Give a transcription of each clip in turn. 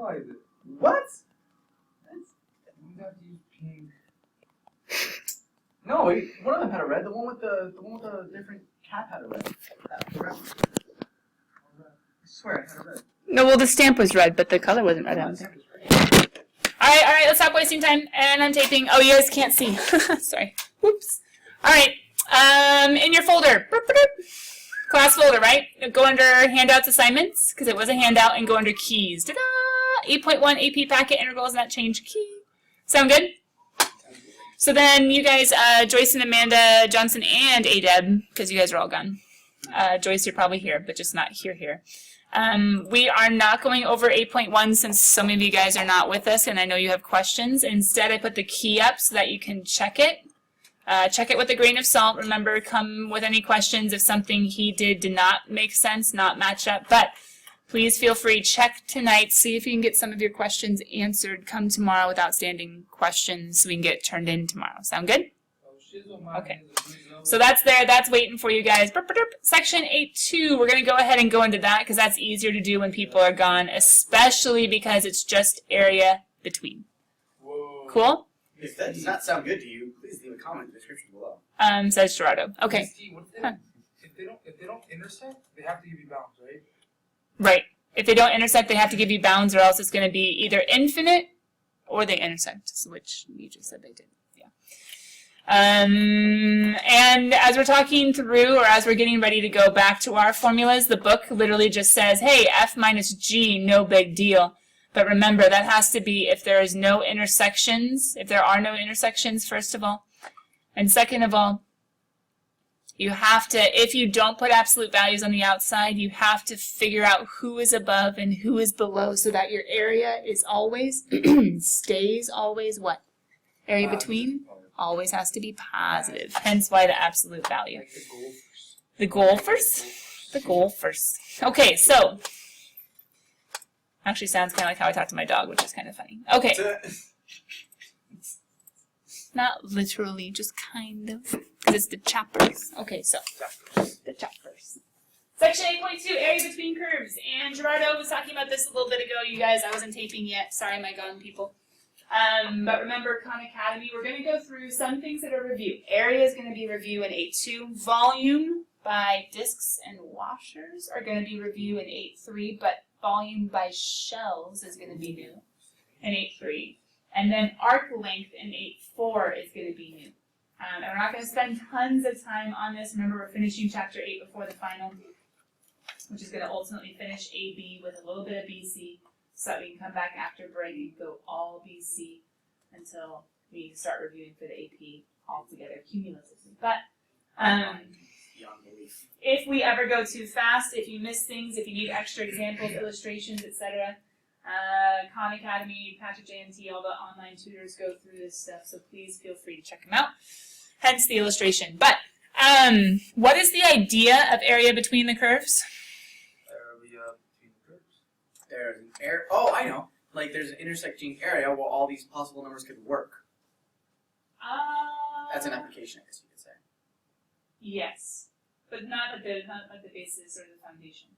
analyze it. What? You have to use pink. No, one of them had a red. The one with the different cap had a red. I swear, I had a red. No, well, the stamp was red, but the color wasn't red. I don't think. All right, let's stop wasting time. And I'm taping. Oh, you guys can't see. Sorry. Whoops. All right, in your folder, class folder, right? Go under handouts assignments, because it was a handout, and go under keys. Ta-da! 8.1 AP packet integrals, not change key. Sound good? So then you guys, Joyce and Amanda Johnson and Adeb, because you guys are all gone. Joyce, you're probably here, but just not here. We are not going over 8.1 since so many of you guys are not with us, and I know you have questions. Instead, I put the key up so that you can check it. Check it with a grain of salt. Remember, come with any questions if something he did not make sense, not match up. But please feel free, check tonight, see if you can get some of your questions answered. Come tomorrow with outstanding questions so we can get turned in tomorrow. Sound good? Okay. So that's there. That's waiting for you guys. Section 8.2, we're going to go ahead and go into that because that's easier to do when people are gone, especially because it's just area between. Whoa. Cool? If that does not sound good to you, please leave a comment in the description below. Says Gerardo. Okay. Steve, if they don't intersect, they have to give you bounds, right? Right. If they don't intersect, they have to give you bounds, or else it's going to be either infinite or they intersect, which you just said they did. Yeah. And as we're talking through, or as we're getting ready to go back to our formulas, the book literally just says, hey, F minus G, no big deal. But remember, that has to be if there is no intersections, if there are no intersections, first of all. And second of all, you have to, if you don't put absolute values on the outside, you have to figure out who is above and who is below so that your area is always, stays always what? Area between? Always has to be positive. Hence why the absolute value. Like the golfers. The golfers. Okay, so. Actually sounds kind of like how I talk to my dog, which is kind of funny. Okay. Not literally, just kind of. Because it's the choppers. Okay, so. The choppers. Section 8.2, area between curves. And Gerardo was talking about this a little bit ago, you guys. I wasn't taping yet. Sorry, my gone people. But remember, Khan Academy, we're going to go through some things that are review. Area is going to be review in 8.2. Volume by discs and washers are going to be review in 8.3, but volume by shells is going to be new in 8.3. And then arc length in 8.4 is going to be new. And we're not going to spend tons of time on this. Remember, we're finishing chapter 8 before the final, which is going to ultimately finish AB with a little bit of BC, so that we can come back after break and go all BC until we start reviewing for the AP altogether cumulatively. But Beyond belief. if we ever go too fast, if you miss things, if you need extra examples, illustrations, etc., Khan Academy, Patrick JMT, all the online tutors go through this stuff, so please feel free to check them out. Hence the illustration. But what is the idea of area between the curves? There's an area. Oh, I know. Like there's an intersecting area where all these possible numbers could work. That's an application, I guess you could say. Yes, but not at the basis or the foundation.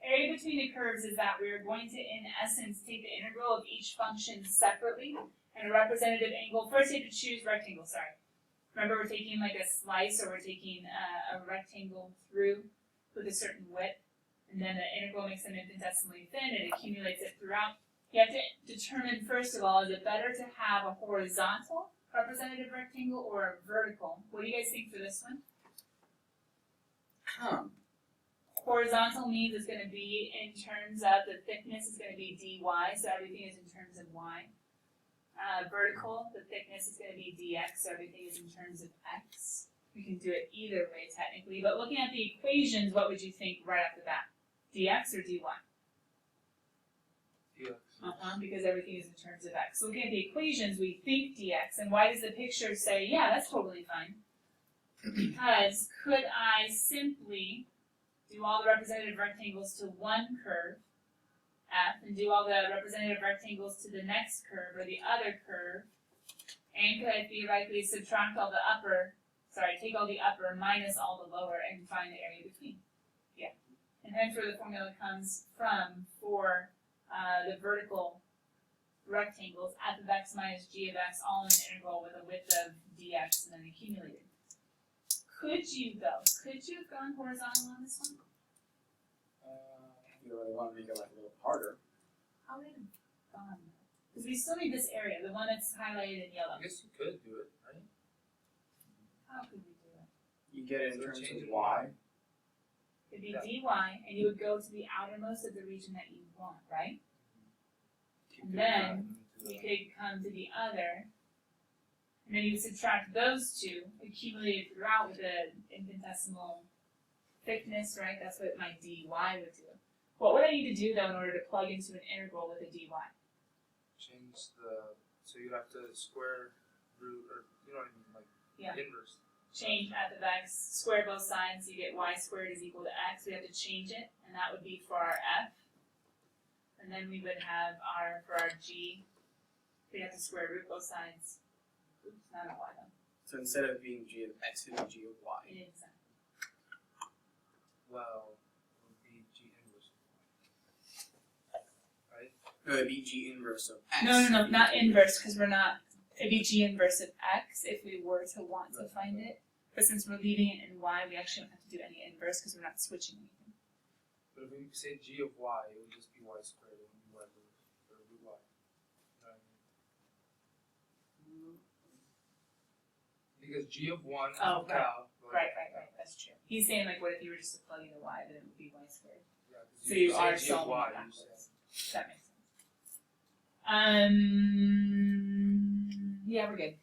Area between the curves is that we're going to, in essence, take the integral of each function separately and a representative angle. First, you have to choose rectangle. Sorry. Remember, we're taking like a slice, or we're taking a rectangle through with a certain width. And then the integral makes them infinitesimally thin and accumulates it throughout. You have to determine, first of all, is it better to have a horizontal representative rectangle or a vertical? What do you guys think for this one? Horizontal means it's going to be in terms of the thickness is going to be dy, so everything is in terms of y. Vertical, the thickness is going to be dx, so everything is in terms of x. We can do it either way technically, but looking at the equations, what would you think right off the bat? Dx or dy? Dx. Because everything is in terms of x. So looking at the equations, we think dx, and why does the picture say, yeah, that's totally fine? Because could I simply do all the representative rectangles to one curve, f, and do all the representative rectangles to the next curve or the other curve, and could I theoretically subtract all the upper, take all the upper minus all the lower and find the area between? Yeah. And hence where the formula comes from for the vertical rectangles, f of x minus g of x, all in an integral with a width of dx and then accumulated. Could you have gone horizontal on this one? You really want to make it like a little harder. How would it have gone? Because we still need this area, the one that's highlighted in yellow. I guess you could do it, right? How could we do it? You get it in So terms change of it y. It'd be Yeah. dy, and you would go to the outermost of the region that you want, right? You And could then do We that. could come to the other, and then you would subtract those two, accumulated throughout with an infinitesimal thickness, right? That's what my dy would do. What would I need to do, though, in order to plug into an integral with a dy? Change the, so you'd have to square root, or, you know what I mean, like, Yeah. inverse. Change f of x, square both sides, you get y squared is equal to x. We have to change it, and that would be for our f. And then we would have for our g, we have to square root both sides. Oops, not a y though. So instead of being g of x, it would be g of y. Exactly. Well, it would be G inverse. Right? No, it'd be g inverse of x. No, not inverse, because we're not. It'd be g inverse of x if we were to want to find it. But since we're leaving it in y, we actually don't have to do any inverse because we're not switching anything. But if we say G of Y, it would just be Y squared, it wouldn't be Y root, or root Y. You know what I mean? Because G of 1 is Oh, Cal. but- Right. That's true. He's saying, like, what if you were just to plug in a y, then it would be y squared. Yeah, 'cause So you say are G of solving Y, it you backwards. say- That makes sense. Yeah, we're good.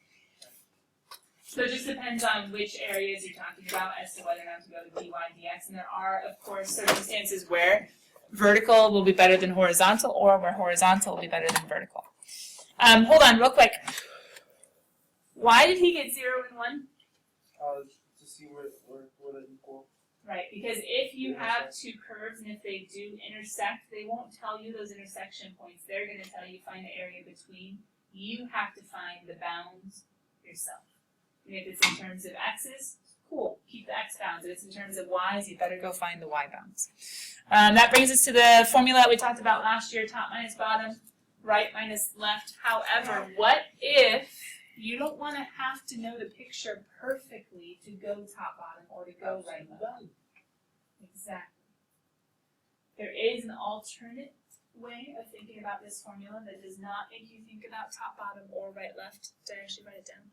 So it just depends on which areas you're talking about as to whether or not to go to dy dx. And there are, of course, circumstances where vertical will be better than horizontal, or where horizontal will be better than vertical. Hold on, real quick. Why did he get 0 and 1? To see where they equal. Right, because if you have two curves and if they do intersect, they won't tell you those intersection points. They're going to tell you find the area between. You have to find the bounds yourself. And if it's in terms of x's, cool, keep the x bounds. If it's in terms of y's, you better go find the y bounds. That brings us to the formula that we talked about last year, top minus bottom, right minus left. However, what if you don't want to have to know the picture perfectly to go top bottom or to go right left? Exactly. There is an alternate way of thinking about this formula that does not make you think about top bottom or right left. Did I actually write it down?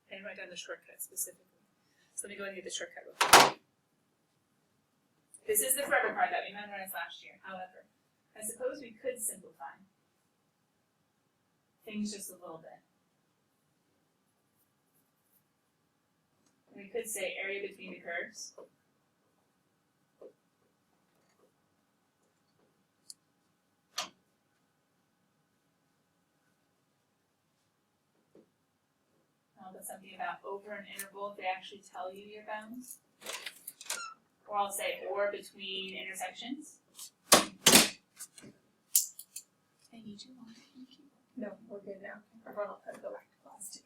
I didn't write down the shortcut specifically. So let me go ahead and get the shortcut real quick. This is the forever part that we memorized last year. However, I suppose we could simplify things just a little bit. We could say area between the curves. I'll put something about over an interval if they actually tell you your bounds. Or I'll say or between intersections. I need you on. No, we're good now. Everyone else had to go back to class too.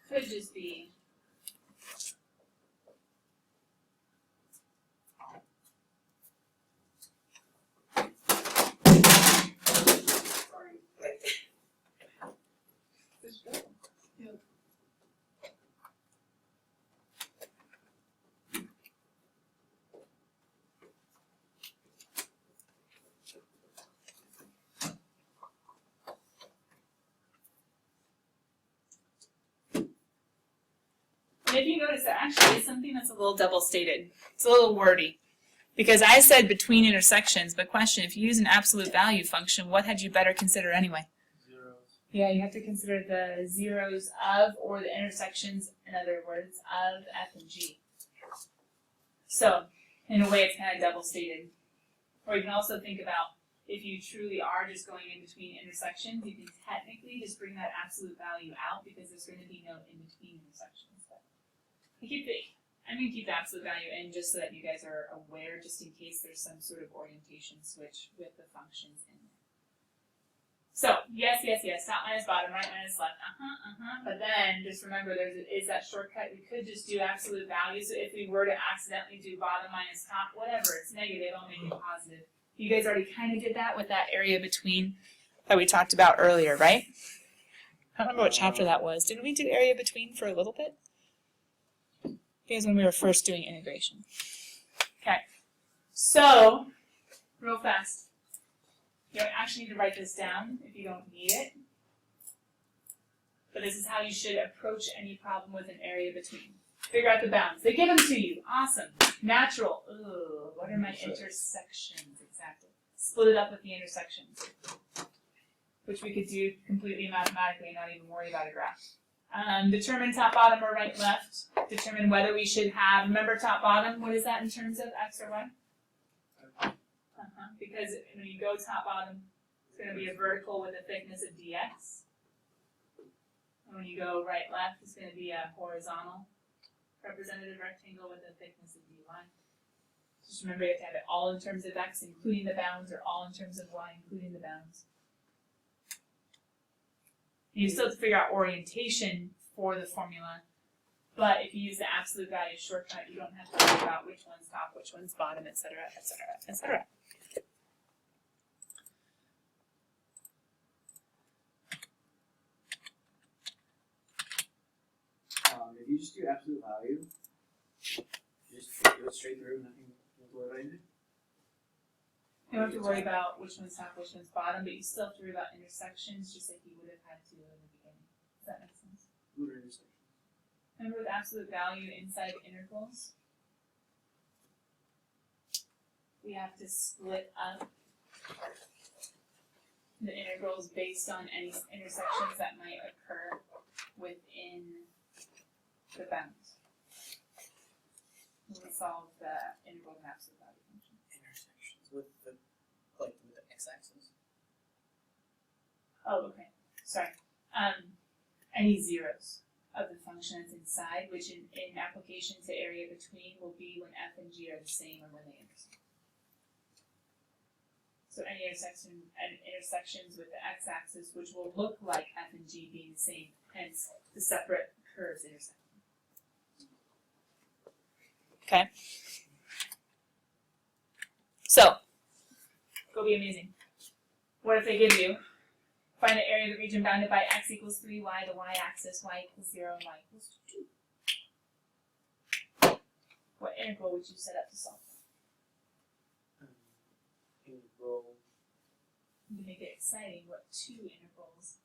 Could just be Sorry. And if you notice that actually it's something that's a little double stated. It's a little wordy. Because I said between intersections, but question, if you use an absolute value function, what had you better consider anyway? Zeros. Yeah, you have to consider the zeros of, or the intersections, in other words, of f and g. So, in a way it's kind of double stated. Or you can also think about, if you truly are just going in between intersections, you can technically just bring that absolute value out because there's going to be no in between intersections. But I'm going to keep the absolute value in just so that you guys are aware, just in case there's some sort of orientation switch with the functions in there. So yes, top minus bottom, right minus left, But then just remember is that shortcut. We could just do absolute values. So if we were to accidentally do bottom minus top, whatever, it's negative, I'll make it positive. You guys already kind of did that with that area between that we talked about earlier, right? I don't remember what chapter that was. Didn't we do area between for a little bit? I think it was when we were first doing integration. Okay. So, real fast. You don't actually need to write this down if you don't need it. But this is how you should approach any problem with an area between. Figure out the bounds. They give them to you. Awesome. Natural. Ooh, what are my intersections? Exactly. Split it up with the intersections. Which we could do completely mathematically and not even worry about a graph. Determine top, bottom, or right, left. Determine whether we should have, remember top, bottom, what is that in terms of x or y? Because when you go top, bottom, it's going to be a vertical with a thickness of dx. And when you go right, left, it's going to be a horizontal representative rectangle with a thickness of dy. Just remember you have to have it all in terms of x, including the bounds, or all in terms of y, including the bounds. You still have to figure out orientation for the formula, but if you use the absolute value shortcut, you don't have to worry about which one's top, which one's bottom, etc., etc., etc. If you just do absolute value, you just do it straight through, nothing to worry about anything. You don't have to worry about which one's top, which one's bottom, but you still have to worry about intersections, just like you would have had to in the beginning. Does that make sense? What are intersections? Remember with absolute value inside integrals? We have to split up the integrals based on any intersections that might occur within the bounds. When we solve the integral of absolute value function. Intersections with the x-axis. Oh, okay. Sorry. Any zeros of the function that's inside, which in application to area between will be when f and g are the same or when they intersect. So any intersections with the x-axis, which will look like f and g being the same, hence the separate curves intersecting. Okay. So, go be amazing. What if they give you, find the area of the region bounded by x equals 3y, the y-axis, y equals 0, and y equals 2. What integral would you set up to solve? Integral. To make it exciting, what two integrals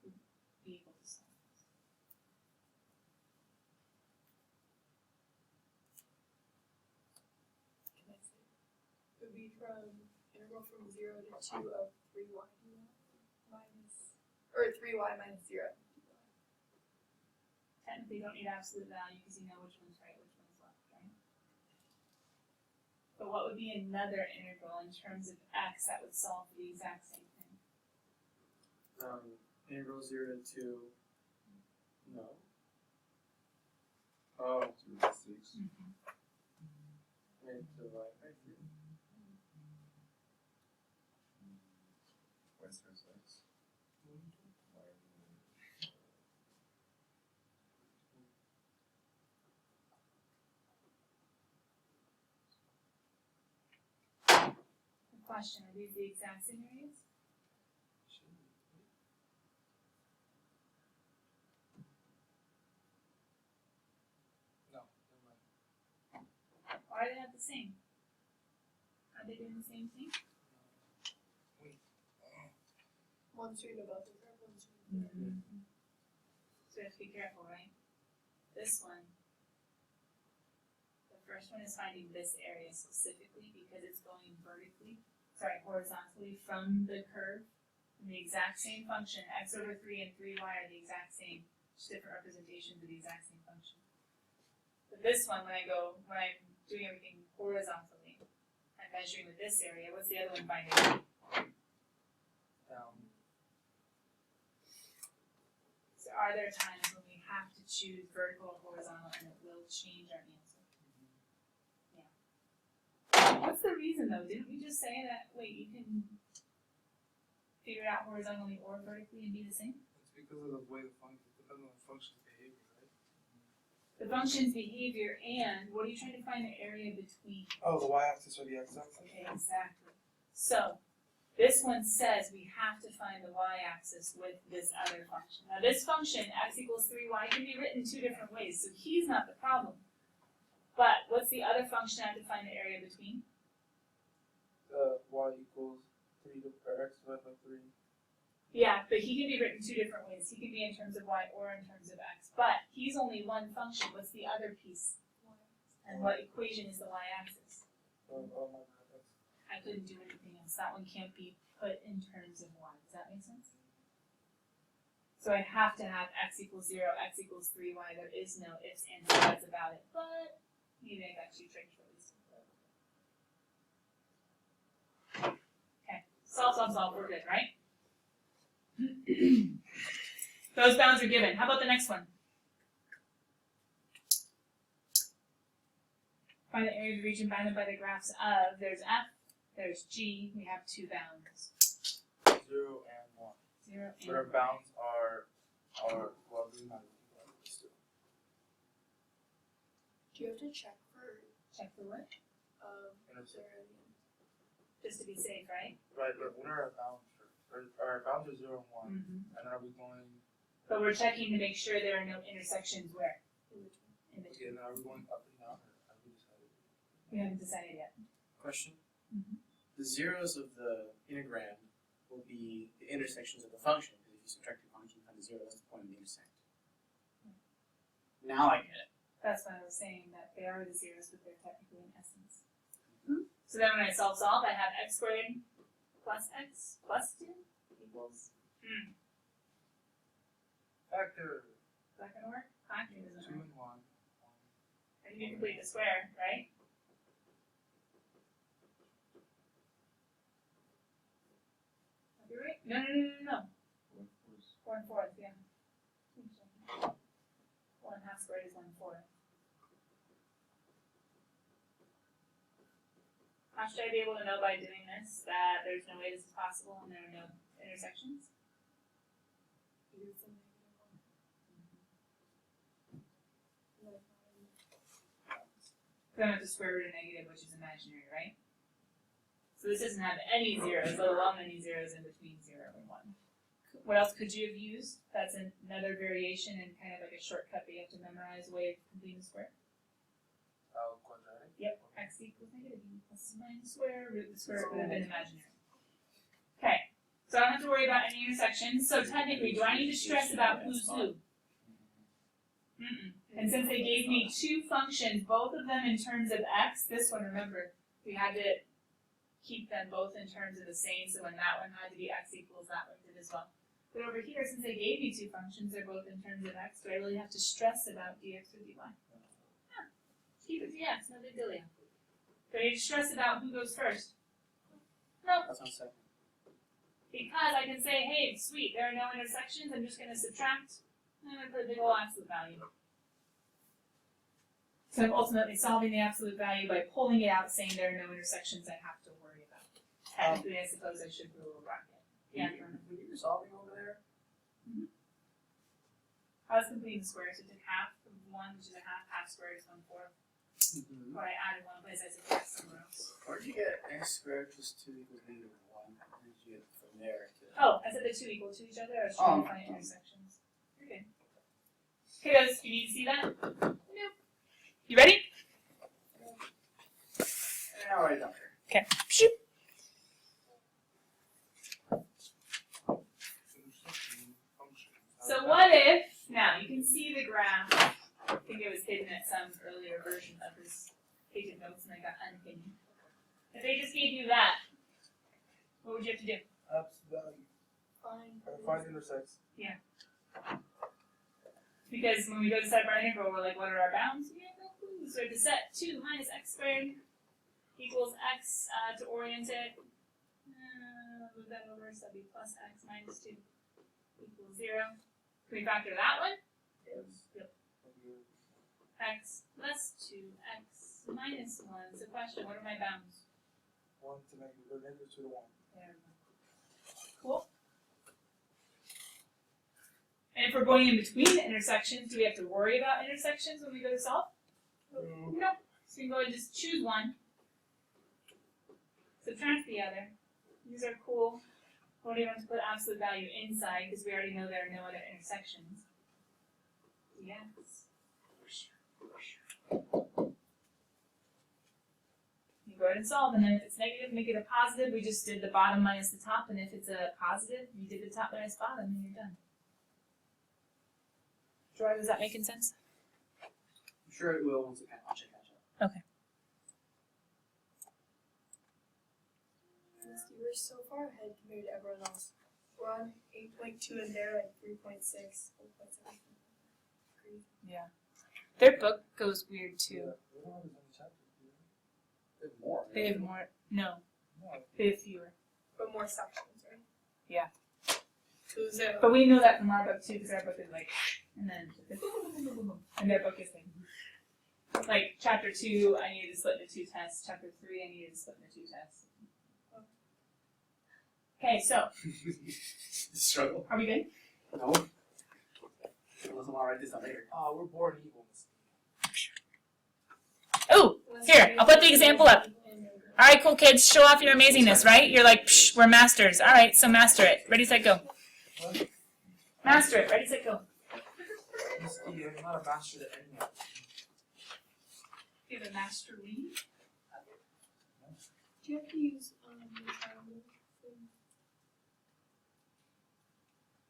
would be able to solve? Would be from integral from 0 to 2 of 3y minus, or 3y minus 0. Technically, you don't need absolute value because you know which one's right, which one's left, right? But what would be another integral in terms of x that would solve the exact same thing? Integral 0 to no. Oh, 2 to 6. And to y by 3. What's for 6? Question, are these the exact same areas? No, never mind. Why are they not the same? Are they doing the same thing? One's straight above the curve, one's straight below. So we have to be careful, right? This one, the first one is finding this area specifically because it's going horizontally from the curve. And the exact same function, x over 3 and 3y are the exact same, just different representations of the exact same function. But this one, when I'm doing everything horizontally, I'm measuring with this area. What's the other one finding? So are there times when we have to choose vertical or horizontal and it will change our answer? Yeah. What's the reason though? Didn't we just say that, wait, you can figure it out horizontally or vertically and be the same? It's because of the way the function, depends on the function's behavior, right? The function's behavior and what are you trying to find the area between? Oh, the y-axis or the x-axis? Okay, exactly. So, this one says we have to find the y-axis with this other function. Now this function, x equals 3y, can be written two different ways, so he's not the problem. But what's the other function I have to find the area between? Y equals 3 or x divided by 3. Yeah, but he can be written two different ways. He can be in terms of y or in terms of x. But he's only one function. What's the other piece? And what equation is the y-axis? Oh my god, that's... I couldn't do anything else. That one can't be put in terms of y. Does that make sense? So I have to have x equals 0, x equals 3y. There is no ifs, ands, or buts about it. But maybe I got you tricked for this. Okay. Solve, solve, solve. We're good, right? Those bounds are given. How about the next one? Find the area of the region bounded by the graphs of, there's F, there's G, we have two bounds. 0 and 1. 0 and But our bounds are well, they're not still. Do you have to check for check the what? Intercept. Just to be safe, right? Right, but what are our bounds for? Our bounds are 0 and 1. Mm-hmm. And then are we going... But we're checking to make sure there are no intersections where? In Okay, between. and then are we going up and down, or have we decided? We haven't decided yet. Question. Mhm. The zeros of the integram will be the intersections of the function, because if you subtract your function from the zero, that's the point of the intersect. Now I get it. That's what I was saying, that they are the zeros, but they're technically in essence. So then when I solve, I have x squared plus x plus 2 equals, Factor. is that going to work? Factoring doesn't 2 work. and 1. I need to complete the square, right? Are you right? No. 1 4th, yeah. 1 half squared is 1 4th. How should I be able to know by doing this that there's no way this is possible and there are no intersections? Then I have the square root of negative, which is imaginary, right? So this doesn't have any zeros, let alone any zeros in between 0 and 1. What else could you have used? That's another variation and kind of like a shortcut that you have to memorize a way of completing the square. Quadratic. Yep, x equals negative e plus minus square root. The square would have been imaginary. Okay, so I don't have to worry about any intersections. So technically, do I need to stress about who's who? And since they gave me two functions, both of them in terms of x, this one, remember, we had to keep them both in terms of the same, so when that one had to be x equals, that one did as well. But over here, since they gave me two functions, they're both in terms of x, do I really have to stress about dx or dy? Yeah, keep it dx, no big deal. Do I need to stress about who goes first? No, That's on second. because I can say, hey, sweet, there are no intersections, I'm just going to subtract, and I put a big ol' absolute value. So I'm ultimately solving the absolute value by pulling it out, saying there are no intersections I have to worry about. Technically, I suppose I should put a little bracket. Yeah. When you were solving over there, I was completing the square, so I took half of 1, which is a half squared is 1 4. But I added one place, I subtract somewhere else. where did you get x squared plus 2 equals negative 1? Where did you get from there to... Oh, I said the two equal to each other. I was trying to find intersections. Okay. Okay, guys, you need to see that? Nope. You ready? Now I don't. Okay. Shoot. So what if, now you can see the graph, I think it was hidden at some earlier version of this page of notes and I got unhidden. If they just gave you that, what would you have to do? Absolute value. Find intersects. Because when we go to set our integral, we're like, what are our bounds? We have no clue. So we have to set 2 minus x squared equals x to orient it. Move that over, so that'd be plus x minus 2 equals 0. Can we factor that one? Yep. X plus 2, x minus 1. So question, what are my bounds? 1 to negative 2 to 1. Cool. And if we're going in between the intersections, do we have to worry about intersections when we go to solve? Nope. So we can go and just choose one. Subtract the other. These are cool. We don't even have to put absolute value inside because we already know there are no other intersections. Yes. You go ahead and solve, and then if it's negative, make it a positive. We just did the bottom minus the top, and if it's a positive, you did the top minus bottom, and you're done. Troy, was that making sense? I'm sure it will once it catch up. Okay. Misty, we're so far ahead compared to everyone else. We're on 8.2 and they're like 3.6, 4.7. Crazy. Yeah. Their book goes weird too. Yeah, they don't have as many chapters, do they? They have more. They have more. No, No. they have fewer. But more sections, right? Yeah. So, But we know that from our book too, because our book is like, and then, and their book is like chapter 2, I needed to split into 2 tests. Chapter 3, I needed to split into 2 tests. Okay, so Struggle. are we good? No. Unless I want to write this down later. Oh, we're born evil. Oh, here, I'll put the example up. All right, cool kids, show off your amazingness, right? You're like, psh, we're masters. All right, so master it. Ready, set, go. What? Master it. Ready, set, go. Misty, I'm not a master at any of it. You have a master lead. do you have to use the triangle thing?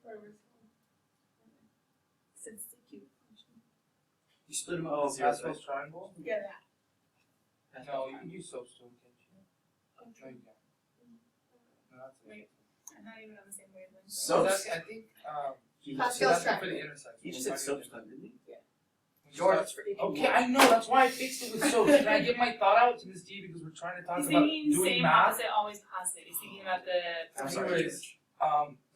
Whatever it's called. Since it's a cube function. You split them Oh, up into zeros, right? Pascal's triangle? Yeah, that. No, you can use soapstone, can't you? No, Okay. you can't. No, that's it. Wait. I'm not even on the same wavelength. So- that's, I think, You Pascal's that's for triangle. the intersection. You just said soapstone, didn't you? George, for AP okay, I know, that's why I fixed it with soap. Can I get my thought out to Miss D because we're trying to talk He's about thinking doing same math? opposite, always positive. He's thinking about the. I'm sorry. Anyways,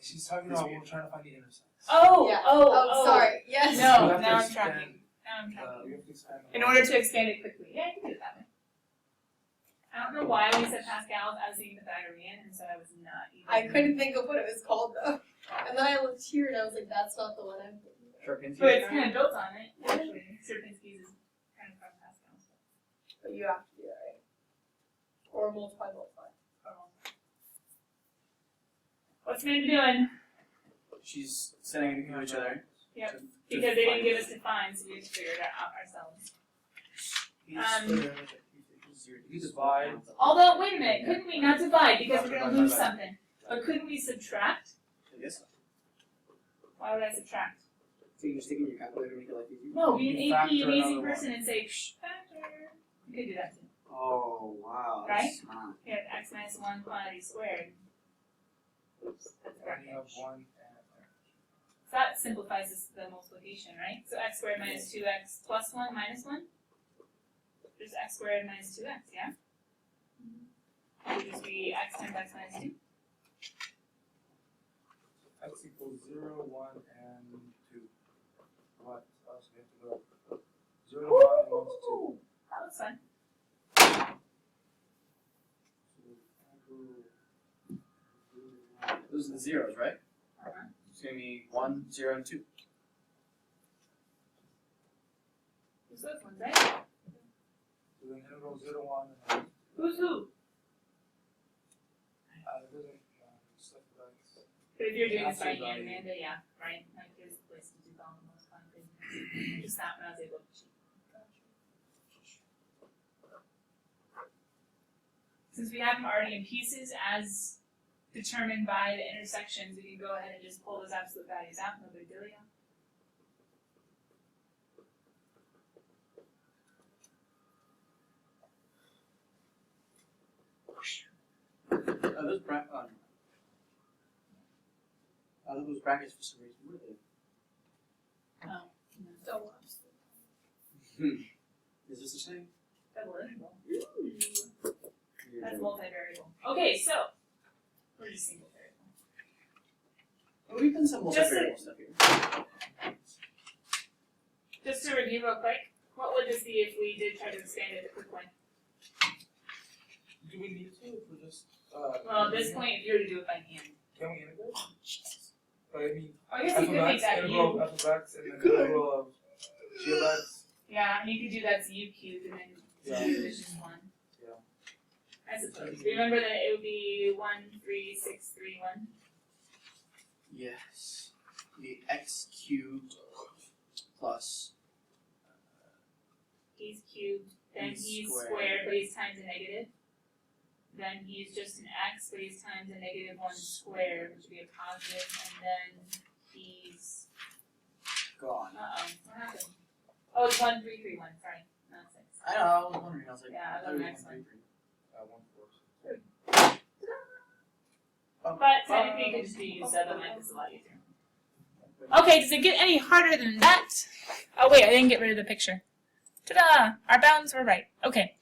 she's talking about we're trying to find the intersection. Oh, Yeah. oh, sorry. Yes. We No, have to now I'm expand, tracking. Now I'm tracking. we have to expand the In line. order to expand it quickly. Yeah, I can do it that way. I don't know why we said Pascal. I was thinking Pythagorean, and so I was not even. I couldn't think of what it was called though. And then I looked here and I was like, that's not the one I'm thinking of. Sharpinski. But it's kind of built on it, actually. Sierpinski's is kind of from Pascal's. But you have to do that, right? Or multiply. What's Amanda doing? She's sending it to each other. Yep. to Because they didn't find give it. us defines, so we have to figure it out ourselves. You divide. Although, wait a minute, couldn't we not divide because we're going to lose something? But couldn't we subtract? I guess so. Why would I subtract? So you can just stick it in your calculator and make it like easy? No, be an You AP factor amazing another person and say, psh, factor. You could do that too. Oh, wow. Right? That's smart. You have x minus 1 quantity squared. Oops, that's a And you have bracket. 1 and So that simplifies the multiplication, right? So x squared minus 2x plus 1 minus 1? Just x squared minus 2x, yeah? It would just be x times x minus 2. x equals 0, 1, and 2. What else we have to go? 0, 1, and 1 to 2. Ooh, that looks fun. Those are the zeros, right? Uh-huh. It's going to be 1, 0, and 2. Who's those ones, right? So then integral 0, 1, and Who's who? it doesn't stuff like But if you're doing this by Absolute hand, value. Amanda, yeah, right? Like, here's the place to do all the most fun things. Just that when I was able to cheat. Since we have them already in pieces as determined by the intersections, we can go ahead and just pull those absolute values out, no big deal, yeah. Those brackets. Those brackets for some reason. What are Oh, Don't watch. they? Is this the same? double integral. That's multivariable. Okay, so we're just single variable. Well, we've done some Just multivariable stuff here. Just to review real quick, what would this be if we did try to expand it a quick way? Do we need to? If we're just. Well, at this point, if you were to do it by hand. Can we integrate? But I mean, I guess you could make that integral U. of f of x and then integral of g of x. Yeah, and you could do that as U cubed and then Yeah. U division 1. Yeah. I suppose. Remember that it would be 1, 3, 6, 3, 1. Yes. The x cubed plus He's cubed, then He's he's squared. squared, but he's times a negative. Then he's just an x, but he's times a negative 1 squared, which would be a positive, and then he's, gone. what happened? Oh, it's 1, 3, 3, 1, sorry, not 6. I know, I was wondering, I was like, Yeah, I the thought it was next 1, 3, 3. 1/4. But technically it could just be u sub, and like, it's a lot easier. Okay, does it get any harder than that? Oh wait, I didn't get rid of the picture. Ta-da! Our bounds were right. Okay.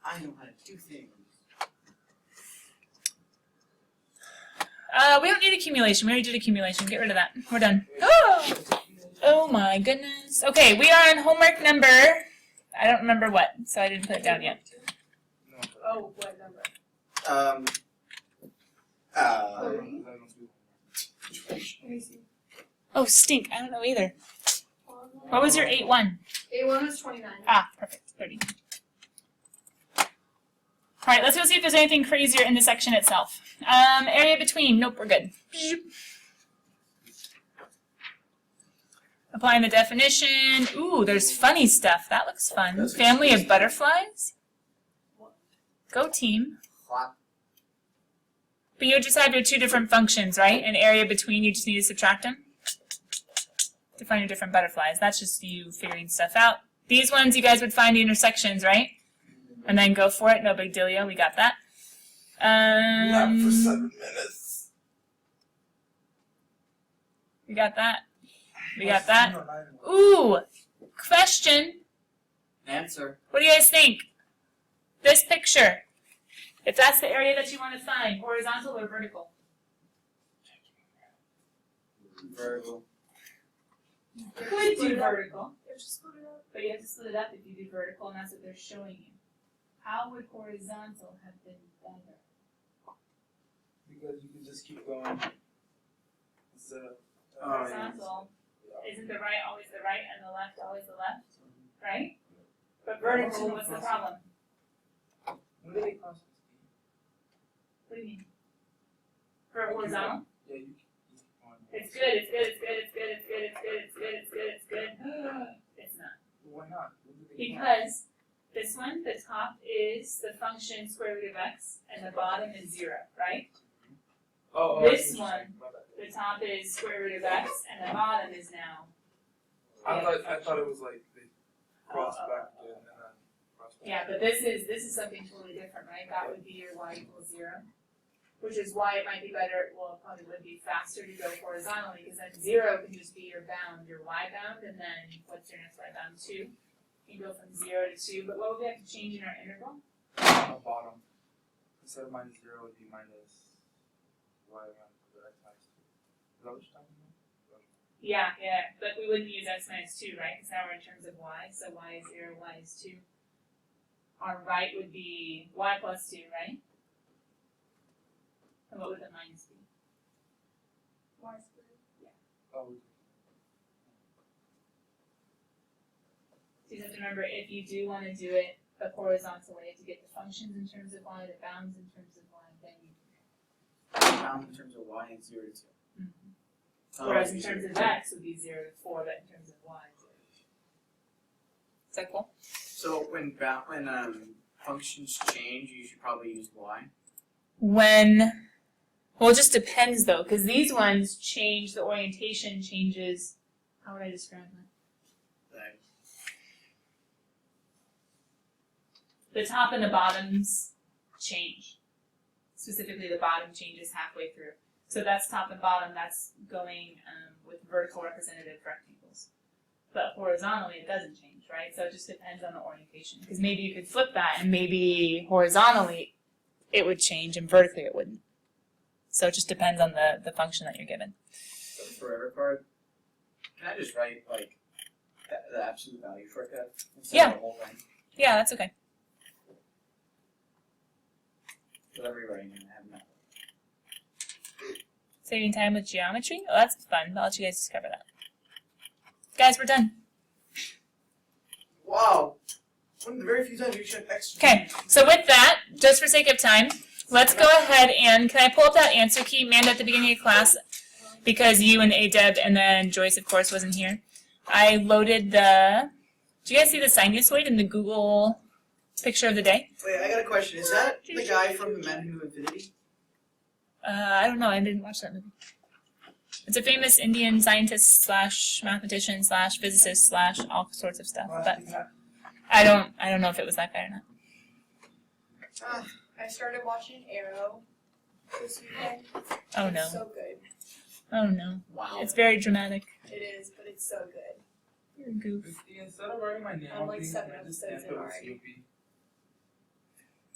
I know how to do things. We don't need accumulation. We already did accumulation. Get rid of that. We're done. Oh my goodness. Okay, we are on homework number, I don't remember what, so I didn't put it down yet. No. Oh, what number? Let me see. Oh, stink. I don't know either. What was your 8-1? A1 was 29. Ah, perfect. 30. Alright, let's go see if there's anything crazier in the section itself. Area between. Nope, we're good. Applying the definition. Ooh, there's funny stuff. That looks fun. Family of butterflies. Go team. Clap. But you just have your two different functions, right? An area between, you just need to subtract them to find your different butterflies. That's just you figuring stuff out. These ones, you guys would find the intersections, right? And then go for it. No big dealio. We got that. Not for 7 minutes. We got that. We got that. Ooh, question. Answer. What do you guys think? This picture. If that's the area that you want to find, horizontal or vertical? Vertical. Could do vertical, You have to split it up. but you have to split it up if you do vertical, and that's what they're showing you. How would horizontal have been better? Because you can just keep going. So, Horizontal, isn't the right always the right and the left always the left? Right? But vertical, what's the problem? when do they cross this? What do you mean? For horizontal? Yeah, you keep going. It's good, it's good, it's good, it's good, it's good, it's good, it's good, it's good, it's good. It's not. Why not? When do they cross? Because this one, the top is the function square root of x, and the bottom is 0, right? Oh, This I see what you're one. saying. My bad. The top is square root of x, and the bottom is now. I thought it was like they cross back again and then cross back. Yeah, but this is something totally different, right? That would be your y equals 0, which is why it might be better. Well, it probably would be faster to go horizontally, because then 0 can just be your bound, your y bound, and then what's your next y bound? 2. You go from 0 to 2. But what would we have to change in our integral? On the bottom. Instead of minus 0, it would be minus y around the x minus 2. Is that what you're talking about? Yeah, but we wouldn't use x minus 2, right? Because now we're in terms of y, so y is 0, y is 2. Our right would be y plus 2, right? And what would the minus be? Y squared. Oh, So you have to remember, if you do want to do it the horizontal way to get the functions in terms of y, the bounds in terms of y, then you Bound in terms of y and 0 to 2. whereas in terms of x would be 0 to 4, but in terms of y, 0 to 2. Is that cool? So when functions change, you should probably use y. Well, it just depends though, because these ones change, the orientation changes. How would I describe that? Like, The top and the bottoms change. Specifically, the bottom changes halfway through. So that's top and bottom, that's going with vertical representative rectangles. But horizontally, it doesn't change, right? So it just depends on the orientation. Because maybe you could flip that, and maybe horizontally it would change, and vertically it wouldn't. So it just depends on the function that you're given. so the forever part, can I just write like the absolute value shortcut instead Yeah. of the whole thing? Yeah, that's okay. Whatever you're writing, I have no. Saving time with geometry? Oh, that's fun. I'll let you guys discover that. Guys, we're done. Wow. One of the very few times you check extra. Okay, so with that, just for sake of time, let's go ahead and, can I pull up that answer key, Amanda, at the beginning of class? Because you and Adeb and then Joyce, of course, wasn't here. I loaded the, do you guys see the sinusoid in the Google picture of the day? Wait, I got a question. Is that the guy from The Men Who Knew Infinity? I don't know, I didn't watch that movie. It's a famous Indian scientist slash mathematician slash physicist slash all sorts of stuff, but I don't know if it was that guy or not. I started watching Arrow this weekend. Oh no. It's so good. Oh no. Wow. It's very dramatic. It is, but it's so good. You're a goof. Instead of writing my name I'm on like things, 7 I just episodes stamp it in with already. Snoopy.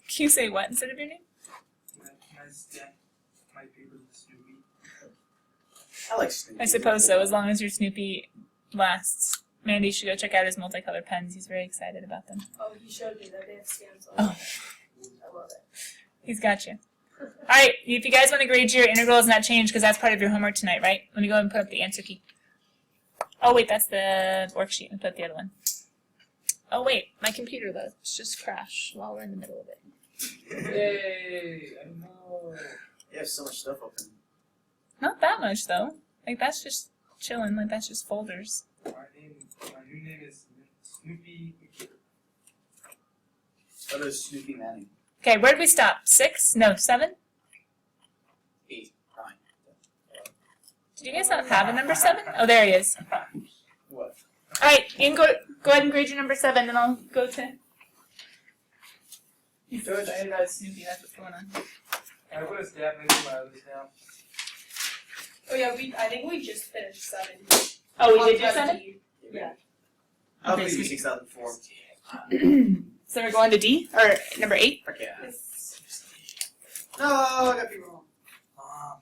Can you say what instead of your name? Can I stamp my paper with Snoopy? I like Snoopy. I suppose so, as long as your Snoopy lasts. Mandy, you should go check out his multicolored pens. He's very excited about them. Oh, he showed me that they have stamps on Oh. them. I love it. He's got you. Alright, if you guys want to grade your integrals, not change, because that's part of your homework tonight, right? Let me go ahead and put up the answer key. Oh wait, that's the worksheet. Let me put up the other one. Oh wait, my computer let's just crash while we're in the middle of it. Yay! I know. You have so much stuff open. Not that much though. Like that's just chilling, like that's just folders. My new name is Snoopy Computer. What is Snoopy Manning? Okay, where did we stop? 6? No, 7? 8, 9. Did you guys not have a number 7? Oh, there he is. What? Alright, you can go ahead and grade your number 7, and I'll go to... He's so excited about Snoopy, that's what's going on. I put a stamp next to my other stamp. Oh yeah, I think we just finished 7. Oh, we did do 7? Yeah. I'll Okay, be sweet. 6004. So we're going to D? Or number 8? Fuck yeah. No, I got people wrong.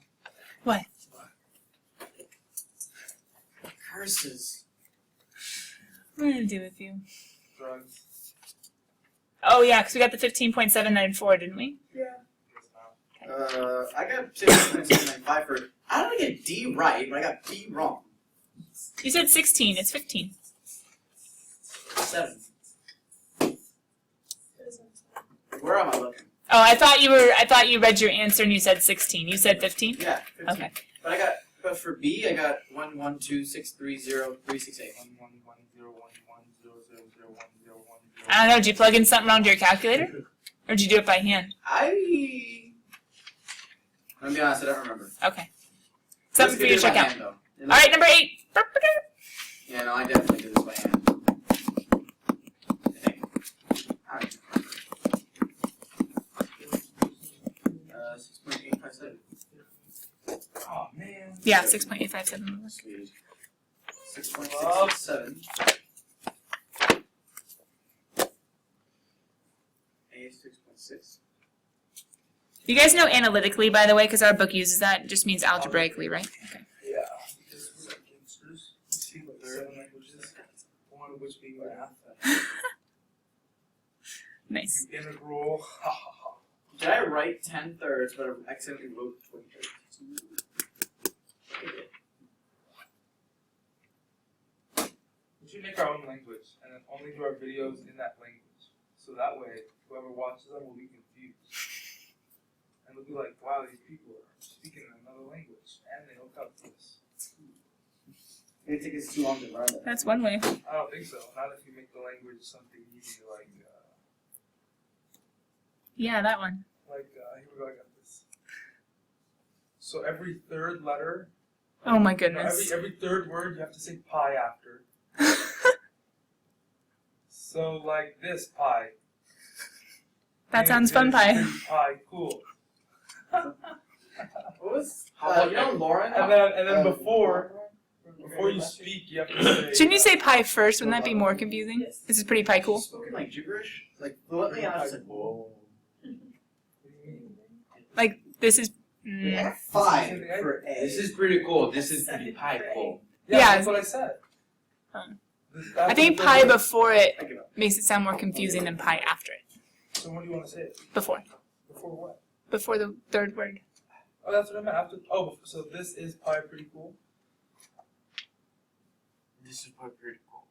What? Curses. What are we going to do with you? Drugs. Oh, yeah, because we got the 15.794, didn't we? Yeah. Guess not. I got 6.795 for. I don't get D right, but I got B wrong. You said 16. It's 15. 7. Where am I looking? Oh, I thought you read your answer and you said 16. You said 15? Yeah, 15. Okay. But for B, I got 112630368. 1110110001010. I don't know. Did you plug in something wrong to your calculator? Or did you do it by hand? I'm gonna be honest, I don't remember. Okay. Something for you to Let's check do it by out. hand, though. Alright, number 8. Yeah, no, I definitely did this by hand. I think. I don't remember. 6.857. Oh man. Yeah, 6.857. Sweet. 6.667. 6.6. You guys know analytically, by the way, because our book uses that. It just means algebraically, right? Okay. Yeah. Because we're like gangsters. We speak like 7 languages. One of which being math. Nice. Integral. Did I write 10/3, but I accidentally wrote 20/3? We should make our own language and then only do our videos in that language. So that way, whoever watches them will be confused. And they'll be like, wow, these people are speaking another language and they hook up to this. It takes us too long to learn it. That's one way. I don't think so. Not if you make the language something easy like, Yeah, that one. here we go, I got this. So every third letter, Oh my no, goodness. every third word you have to say pi after. So like this, pi. That sounds fun, Pie. Pi, cool. What was? about- You know Lauren? And then before you speak, you have to say. Shouldn't you say pie first? Wouldn't that be more confusing? Yes. This is pretty pie cool. Spoken like gibberish, like fluently, and I was like, whoa. Like, this is... Yeah, 5 for A. This is pretty cool. This is pretty pie cool. Yeah. That's what I said. Um, That's I think what pie the- before it I give up. makes it sound more confusing than pie after it. So what do you want to say? Before. Before what? before the third word. Oh, that's what I meant. After. Oh, so this is pi pretty cool. This is pretty cool.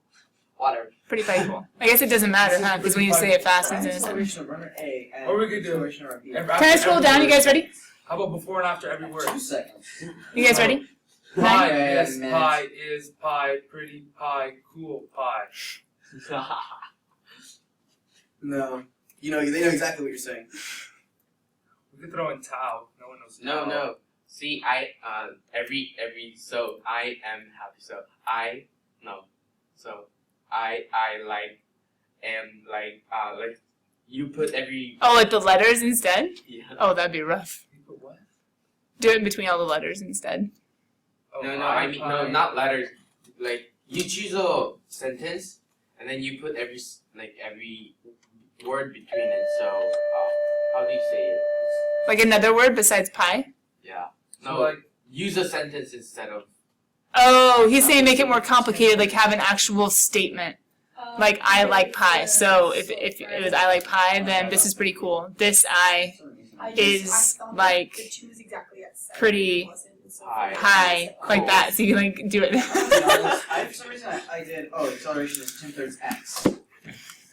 Whatever. Pretty cool. I guess it doesn't matter, huh? Because when you say it fast, it's innocent. Acceleration of runner A and Or we could do- acceleration of runner B. Every- Can I after scroll every down? You word. guys ready? How about before and after every word? 2 seconds. You guys ready? Pi Yeah, is man. pi is pi pretty pi cool pi. No. You know, they know exactly what you're saying. We could throw in tau. No one knows. No, tau. no. See, so I am happy. So I like am like you put every Oh, like the letters instead? yeah. Oh, that'd be rough. You put what? Do it in between all the letters instead. Oh, No, pi, I mean pi. no, not letters. Like you choose a sentence and then you put every word between it. So how do you say it? Like another word besides pie? Yeah. So, No, like, use a sentence instead of. Oh, he's saying make it more complicated, like have an actual statement. Like I like pie. So if it was I like pie, then this is pretty cool. This is like the 2 is exactly at 7. pretty It wasn't, so high. high, like that. So you can like do it. For some reason I did, acceleration is 10/3 x.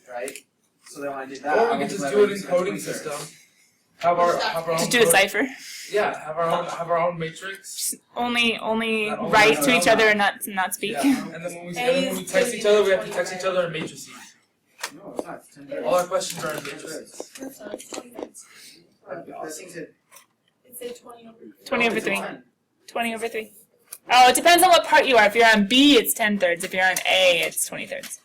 Right? So then when I did that, Or I we could went just to do it my in like coding 20/3. system. Have our own. Just do a code- cipher. Yeah, have our own matrix. Only Not only write to that, each other and not speak. Yeah, and then when we text each other, we have to text each other in matrices. No, it's not. It's 10/3. All our questions are in matrices. That's not, it's 20 minutes. That thing's at It said 20 over 20 over it's 3. fine. 20 over 3. Oh, it depends on what part you are. If you're on B, it's 10/3. If you're on A, it's 20/3.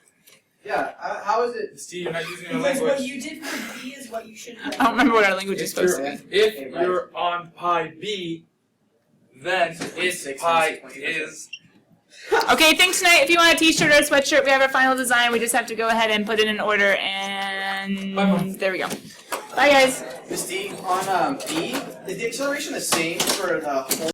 Yeah, how is it? Steve, you're not using your Because what language. you did for B is what you should have I done. don't remember what our language is If supposed you're, to be. if you're on pi B, then its pi is. Okay, think tonight. If you want a t-shirt or a sweatshirt, we have our final design. We just have to go ahead and put it in order, and Bye, Mom. there we go. Bye, guys. Miss D, on B, is the acceleration the same for the whole